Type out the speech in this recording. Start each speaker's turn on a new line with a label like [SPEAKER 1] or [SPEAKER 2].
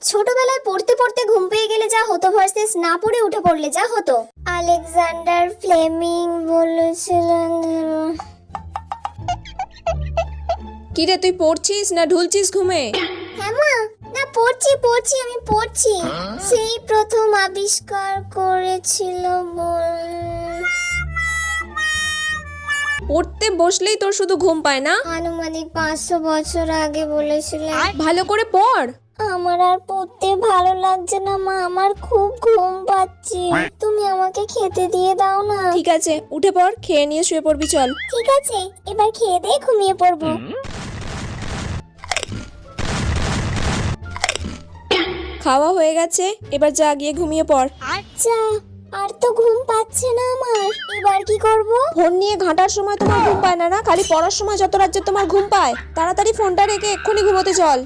[SPEAKER 1] ছোটবেলায় পড়তে পড়তে ঘুম পেয়ে গেলে যা হতো ভার্সেস না পড়ে উঠে পড়লে যা হতো। আলেকজান্ডার ফ্লেমিং বলেছিলেন।
[SPEAKER 2] কি রে, তুই পড়ছিস না ঢুলছিস ঘুমে?
[SPEAKER 1] হ্যাঁ মা, না পড়ছি আমি পড়ছি। সেই প্রথম আবিষ্কার করেছিল
[SPEAKER 2] পড়তে বসলেই তোর শুধু ঘুম পায় না?
[SPEAKER 1] আনুমানিক 500 বছর আগে বলেছিলেন।
[SPEAKER 2] ভালো করে পড়।
[SPEAKER 1] আমার আর পড়তে ভালো লাগছে না মা, আমার খুব ঘুম পাচ্ছে। তুমি আমাকে খেতে দিয়ে দাও না।
[SPEAKER 2] ঠিক আছে, উঠে পড়, খেয়ে নিয়ে শুয়ে পড়বি, চল।
[SPEAKER 1] ঠিক আছে, এবার খেয়ে দিয়ে ঘুমিয়ে পড়বো।
[SPEAKER 2] খাওয়া হয়ে গেছে, এবার যা গিয়ে ঘুমিয়ে পড়।
[SPEAKER 1] আচ্ছা, আর তো ঘুম পাচ্ছে না আমার, এবার কি করব?
[SPEAKER 2] ফোন নিয়ে ঘাঁটার সময় তোমার ঘুম পায় না? খালি পড়ার সময় যত রাজ্যে তোমার ঘুম পায়। তাড়াতাড়ি ফোনটা রেখে এক্ষুনি ঘুমোতে চল।